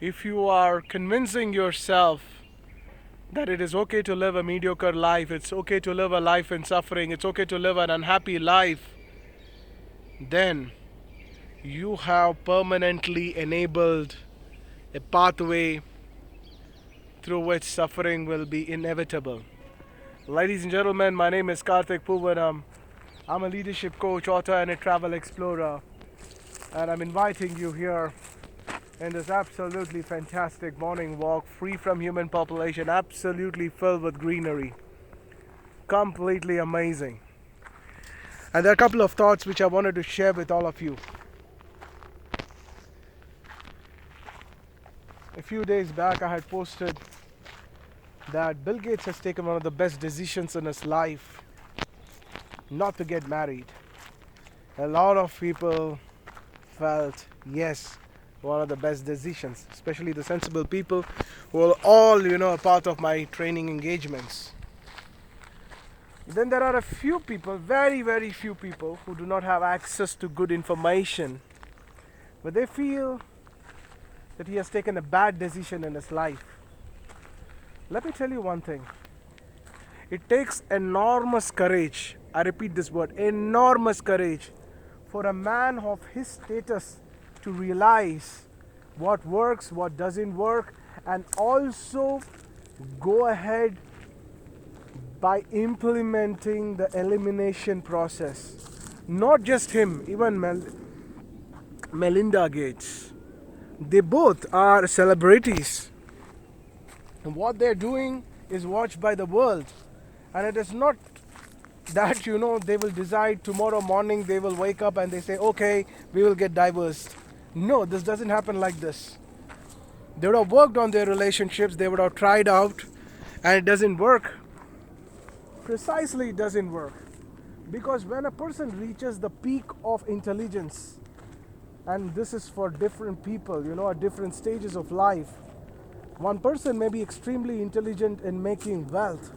if you are convincing yourself that it is okay to live a mediocre life, it's okay to live a life in suffering, it's okay to live an unhappy life, then you have permanently enabled a pathway through which suffering will be inevitable. Ladies and gentlemen, my name is Karthik Poovanam. I'm a leadership coach, author, and a travel explorer, and I'm inviting you here in this absolutely fantastic morning walk, free from human population, absolutely filled with greenery. Completely amazing. And there are a couple of thoughts which I wanted to share with all of you. A few days back, I had posted that Bill Gates has taken one of the best decisions in his life not to get married. A lot of people felt, yes, one of the best decisions, especially the sensible people who are all, a part of my training engagements. Then there are a few people, very, very few people, who do not have access to good information, but they feel that he has taken a bad decision in his life. Let me tell you one thing. It takes enormous courage, I repeat this word, enormous courage, for a man of his status to realize what works, what doesn't work, and also go ahead by implementing the elimination process. Not just him, even Melinda Gates. They both are celebrities. And what they're doing is watched by the world. And it is not that, they will decide tomorrow morning, they will wake up and they say, okay, we will get divorced. No, this doesn't happen like this. They would have worked on their relationships, they would have tried out, and it doesn't work. Precisely, it doesn't work. Because when a person reaches the peak of intelligence, and this is for different people, at different stages of life, one person may be extremely intelligent in making wealth.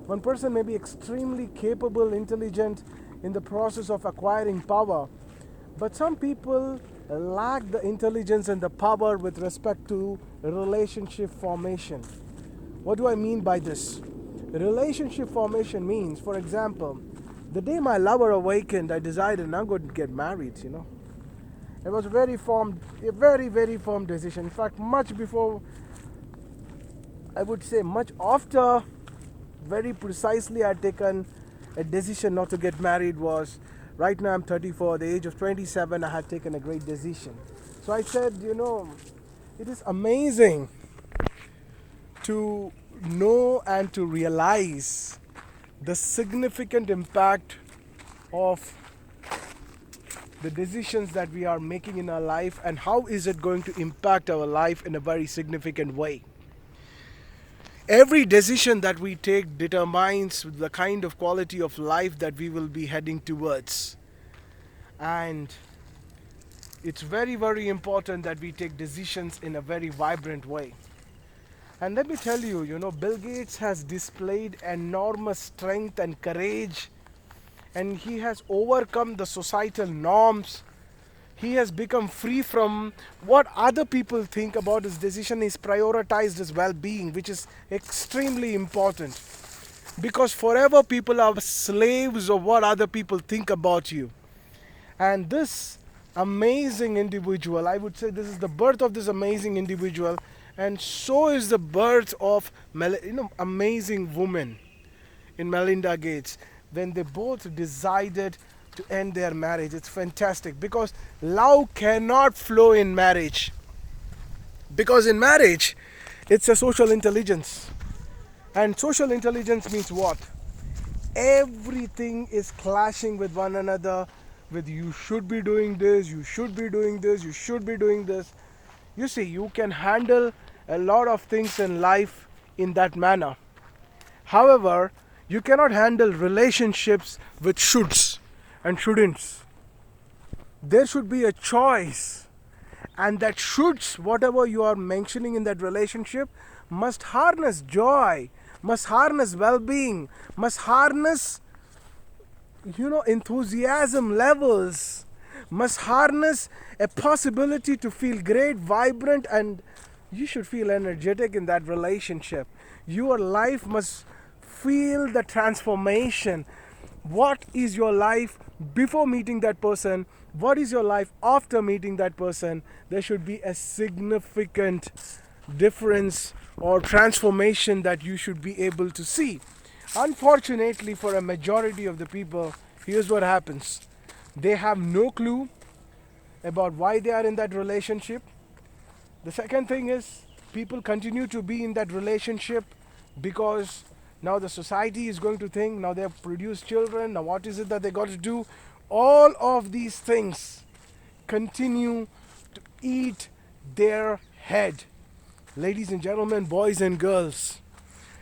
One person may be extremely capable, intelligent in the process of acquiring power. But some people lack the intelligence and the power with respect to relationship formation. What do I mean by this? Relationship formation means, for example, the day my lover awakened, I decided I'm going to get married, It was a very, very firm decision. In fact, much before, I would say much after, very precisely I had taken a decision not to get married was, right now I'm 34, at the age of 27 I had taken a great decision. So I said, it is amazing to know and to realize the significant impact of the decisions that we are making in our life and how is it going to impact our life in a very significant way. Every decision that we take determines the kind of quality of life that we will be heading towards. And it's very, very important that we take decisions in a very vibrant way. And let me tell you, Bill Gates has displayed enormous strength and courage, and he has overcome the societal norms. He has become free from what other people think about his decision. He's prioritized his well-being, which is extremely important. Because forever people are slaves of what other people think about you. And this amazing individual, I would say this is the birth of this amazing individual, and so is the birth of amazing woman in Melinda Gates. When they both decided to end their marriage, it's fantastic because love cannot flow in marriage. Because in marriage, it's a social intelligence. And social intelligence means what? Everything is clashing with one another, with you should be doing this, you should be doing this, you should be doing this. You see, you can handle a lot of things in life in that manner. However, you cannot handle relationships with shoulds and shouldn'ts. There should be a choice. And that shoulds, whatever you are mentioning in that relationship, must harness joy, must harness well-being, must harness, enthusiasm levels, must harness a possibility to feel great, vibrant, and You should feel energetic in that relationship. Your life must feel the transformation. What is your life before meeting that person? What is your life after meeting that person? There should be a significant difference or transformation that you should be able to see. Unfortunately, for a majority of the people, here's what happens: they have no clue about why they are in that relationship. The second thing is, people continue to be in that relationship because now the society is going to think, now they have produced children, now what is it that they got to do? All of these things continue to eat their head. Ladies and gentlemen, boys and girls,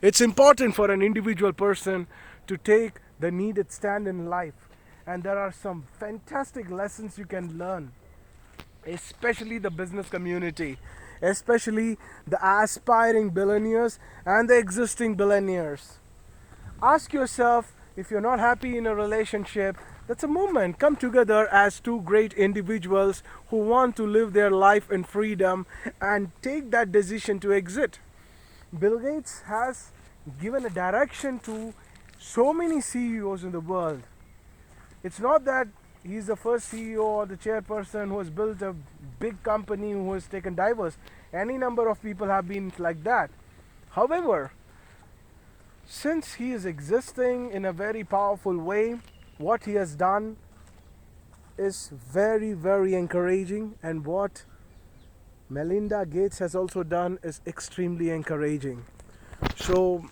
it's important for an individual person to take the needed stand in life. And there are some fantastic lessons you can learn, especially the business community, especially the aspiring billionaires and the existing billionaires. Ask yourself, if you're not happy in a relationship, that's a moment. Come together as two great individuals who want to live their life in freedom and take that decision to exit. Bill Gates has given a direction to so many CEOs in the world. It's not that he's the first CEO or the chairperson who has built a big company, who has taken diverse. Any number of people have been like that. However, since he is existing in a very powerful way, what he has done is very, very encouraging, and what Melinda Gates has also done is extremely encouraging. So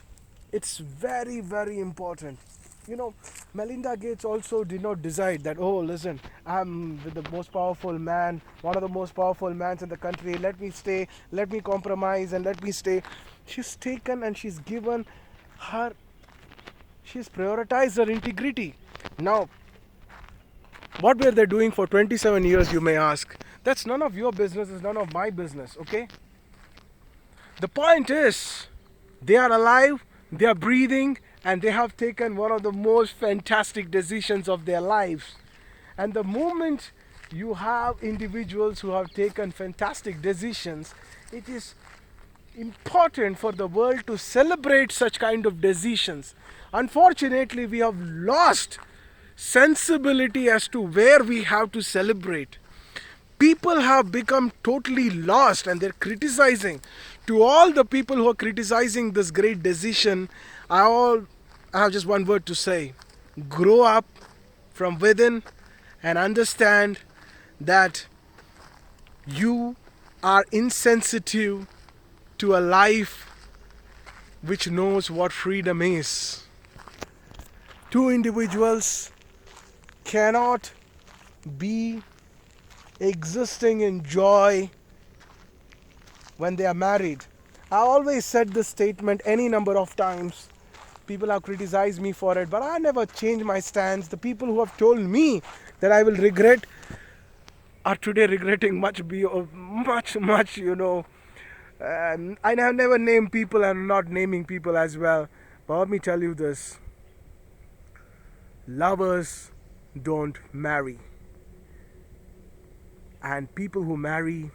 it's very, very important. You know, Melinda Gates also did not decide that, oh, listen, I'm with the most powerful man, one of the most powerful men in the country, let me stay, let me compromise, and let me stay. She's taken and she's given her, she's prioritized her integrity. Now, what were they doing for 27 years, you may ask? That's none of your business, it's none of my business, okay? The point is, they are alive, they are breathing, and they have taken one of the most fantastic decisions of their lives. And the moment you have individuals who have taken fantastic decisions, it is important for the world to celebrate such kind of decisions. Unfortunately, we have lost sensibility as to where we have to celebrate. People have become totally lost and they're criticizing. To all the people who are criticizing this great decision, I have just one word to say: grow up from within and understand that you are insensitive to a life which knows what freedom is. Two individuals cannot be existing in joy when they are married. I always said this statement any number of times. People have criticized me for it, but I never changed my stance. The people who have told me that I will regret are today regretting much, you know. I have never named people and not naming people as well. But let me tell you this: lovers don't marry. And people who marry,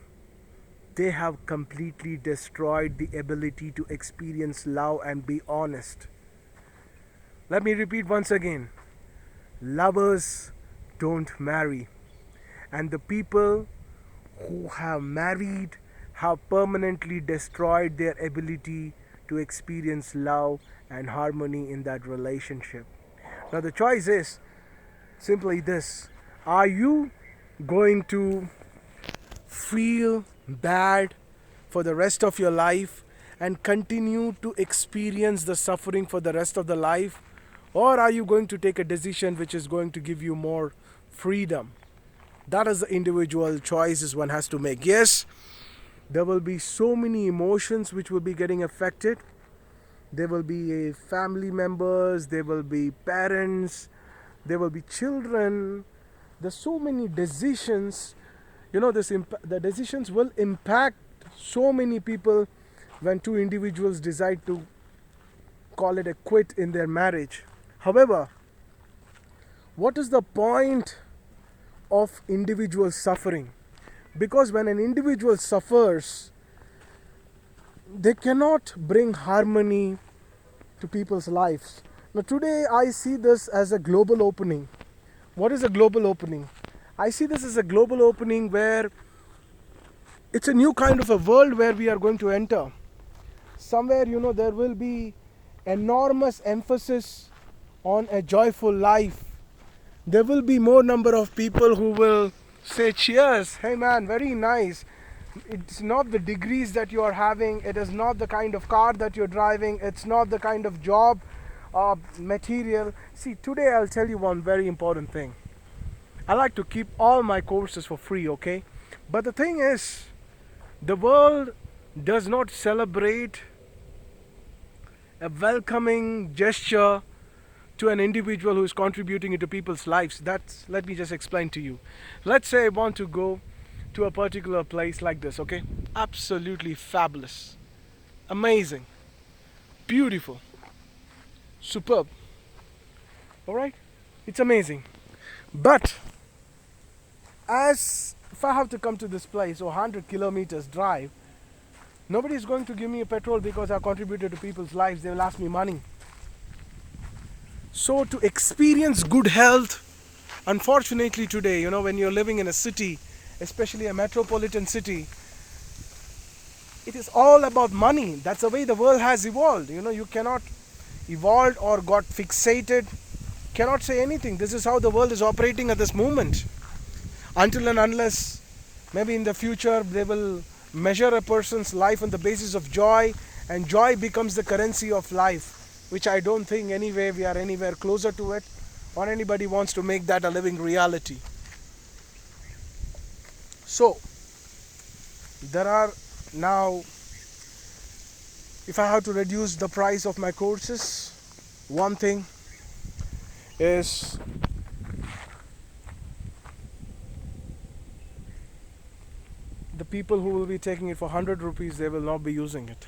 they have completely destroyed the ability to experience love and be honest. Let me repeat once again: lovers don't marry. And the people who have married have permanently destroyed their ability to experience love and harmony in that relationship. Now, the choice is simply this: are you going to feel bad for the rest of your life and continue to experience the suffering for the rest of the life? Or are you going to take a decision which is going to give you more freedom? That is the individual choices one has to make. Yes, there will be so many emotions which will be getting affected. There will be family members, there will be parents, there will be children. There's so many decisions. You know, the decisions will impact so many people when two individuals decide to call it a quit in their marriage. However, what is the point of individual suffering? Because when an individual suffers, they cannot bring harmony to people's lives. Now, today I see this as a global opening. What is a global opening? I see this as a global opening where it's a new kind of a world where we are going to enter. Somewhere, there will be enormous emphasis on a joyful life. There will be more number of people who will say cheers. Hey man, very nice. It's not the degrees that you are having, it is not the kind of car that you're driving, it's not the kind of job material. See, today I'll tell you one very important thing. I like to keep all my courses for free, okay? But the thing is, the world does not celebrate a welcoming gesture to an individual who is contributing into people's lives. Let me just explain to you. Let's say I want to go to a particular place like this, okay? Absolutely fabulous, amazing, beautiful, superb. All right? It's amazing. But as if I have to come to this place or 100 kilometers drive, nobody is going to give me a petrol because I contributed to people's lives. They will ask me money. So to experience good health, unfortunately today, when you're living in a city, especially a metropolitan city, it is all about money. That's the way the world has evolved. You cannot evolve or got fixated, cannot say anything. This is how the world is operating at this moment. Until and unless maybe in the future they will measure a person's life on the basis of joy, and joy becomes the currency of life, which I don't think anyway we are anywhere closer to it, or anybody wants to make that a living reality. So there are now, if I have to reduce the price of my courses, one thing is the people who will be taking it for 100 rupees, they will not be using it.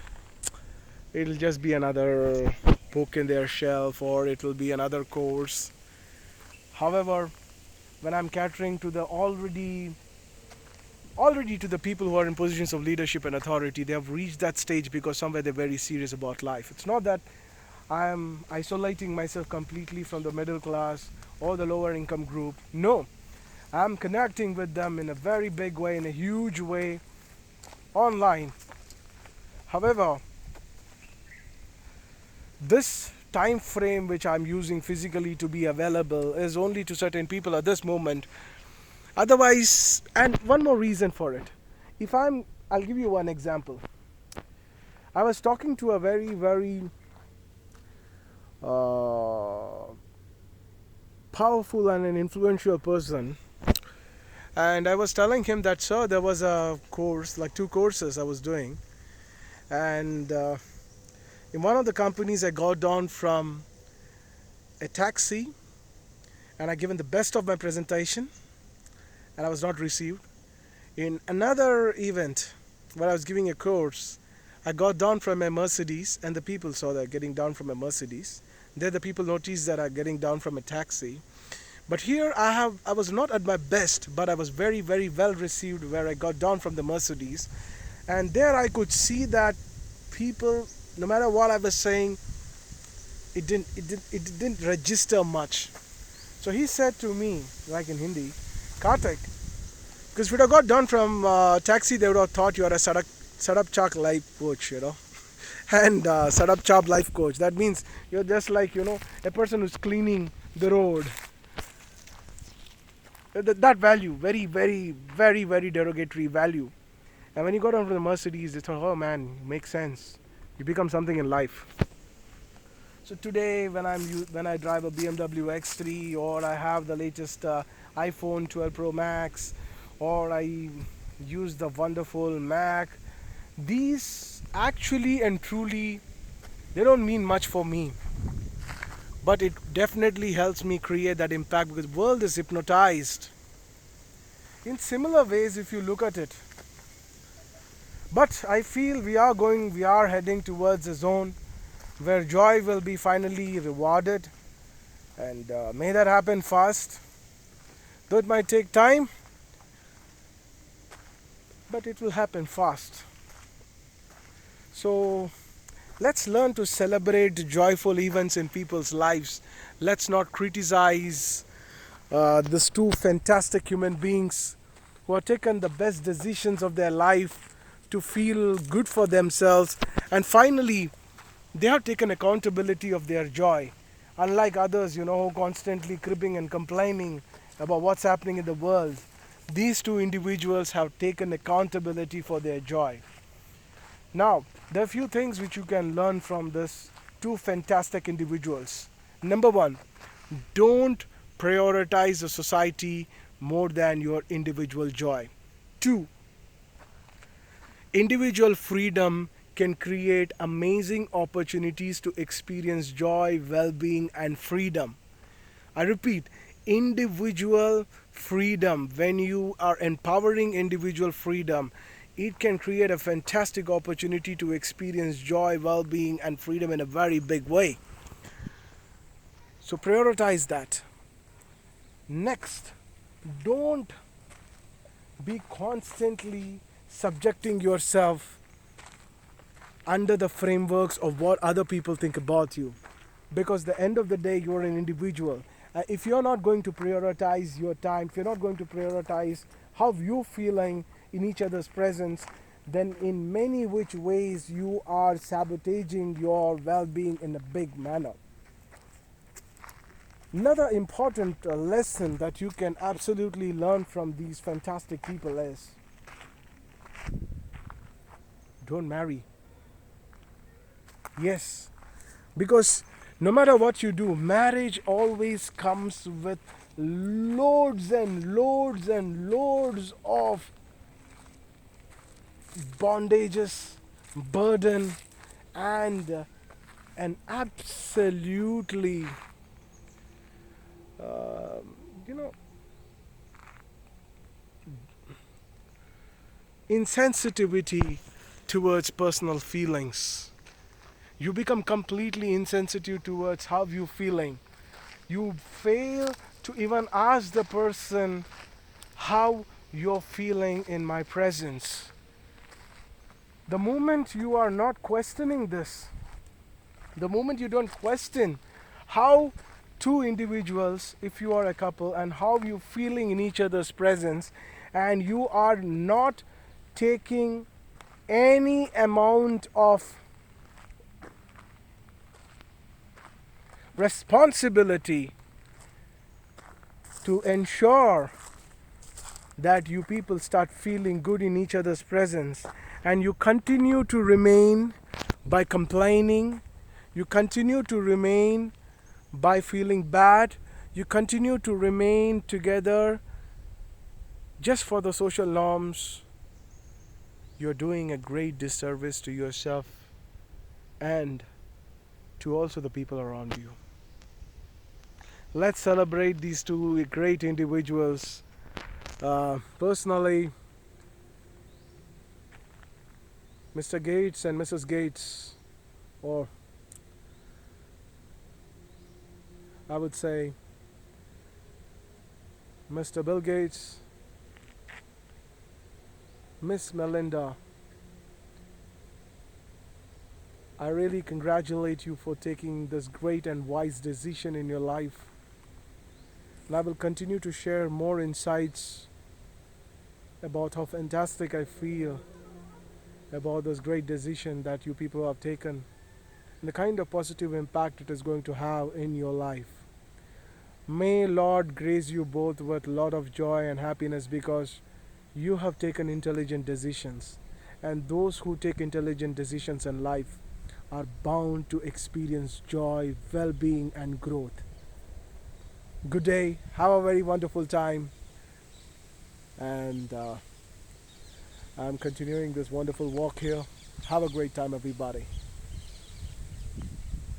It'll just be another book in their shelf, or it will be another course. However, when I'm catering to the already to the people who are in positions of leadership and authority, they have reached that stage because somewhere they're very serious about life. It's not that I am isolating myself completely from the middle class or the lower income group. No, I'm connecting with them in a very big way, in a huge way, online. However, this time frame which I'm using physically to be available is only to certain people at this moment. Otherwise, and one more reason for it. I'll give you one example. I was talking to a very, very powerful and an influential person, and I was telling him that, sir, there was a course, like 2 courses I was doing, and in one of the companies I got down from a taxi and I given the best of my presentation and I was not received. In another event where I was giving a course, I got down from a Mercedes and the people saw that getting down from a Mercedes. There the people noticed that I'm getting down from a taxi. But here I was not at my best, but I was very, very well received where I got down from the Mercedes. And there I could see that people, no matter what I was saying, it didn't register much. So he said to me, like in Hindi, Karthik, because if you would have got down from taxi, they would have thought you are a Sadup Chak life coach, and Sadup Chap life coach. That means you're just like, a person who's cleaning the road. That value, very, very, very, very derogatory value. And when you go down from the Mercedes, they thought, oh man, makes sense. You become something in life. So today, when I drive a BMW X3, or I have the latest iPhone 12 Pro Max, or I use the wonderful Mac, these actually and truly, they don't mean much for me. But it definitely helps me create that impact because the world is hypnotized. In similar ways, if you look at it. But I feel we are heading towards a zone where joy will be finally rewarded, and may that happen fast. Though it might take time, but it will happen fast. So let's learn to celebrate joyful events in people's lives. Let's not criticize these two fantastic human beings who have taken the best decisions of their life to feel good for themselves, and finally they have taken accountability of their joy. Unlike others, who constantly cribbing and complaining about what's happening in the world, these two individuals have taken accountability for their joy. Now, there are a few things which you can learn from this two fantastic individuals. Number one, don't prioritize the society more than your individual joy. Two, individual freedom can create amazing opportunities to experience joy, well being, and freedom. I repeat, individual freedom, when you are empowering individual freedom, it can create a fantastic opportunity to experience joy, well being, and freedom in a very big way. So, prioritize that. Next, don't be constantly subjecting yourself under the frameworks of what other people think about you, because at the end of the day you're an individual. If you're not going to prioritize your time, if you're not going to prioritize how you're feeling in each other's presence, then in many which ways you are sabotaging your well-being in a big manner. Another important lesson that you can absolutely learn from these fantastic people is don't marry. Yes, because no matter what you do, marriage always comes with loads and loads and loads of bondages, burden, and an absolutely, you know, insensitivity towards personal feelings. You become completely insensitive towards how you're feeling. You fail to even ask the person how you're feeling in my presence. The moment you are not questioning this, the moment you don't question how two individuals, if you are a couple, and how you're feeling in each other's presence, and you are not taking any amount of responsibility to ensure that you people start feeling good in each other's presence, and you continue to remain by complaining, you continue to remain by feeling bad, you continue to remain together just for the social norms, you're doing a great disservice to yourself and to also the people around you. Let's celebrate these two great individuals. Personally, Mr. Gates and Mrs. Gates, or I would say Mr. Bill Gates, Miss Melinda, I really congratulate you for taking this great and wise decision in your life. And I will continue to share more insights about how fantastic I feel about this great decision that you people have taken and the kind of positive impact it is going to have in your life. May Lord grace you both with a lot of joy and happiness, because you have taken intelligent decisions, and those who take intelligent decisions in life are bound to experience joy, well-being, and growth. Good day, have a very wonderful time, and I'm continuing this wonderful walk here. Have a great time, everybody.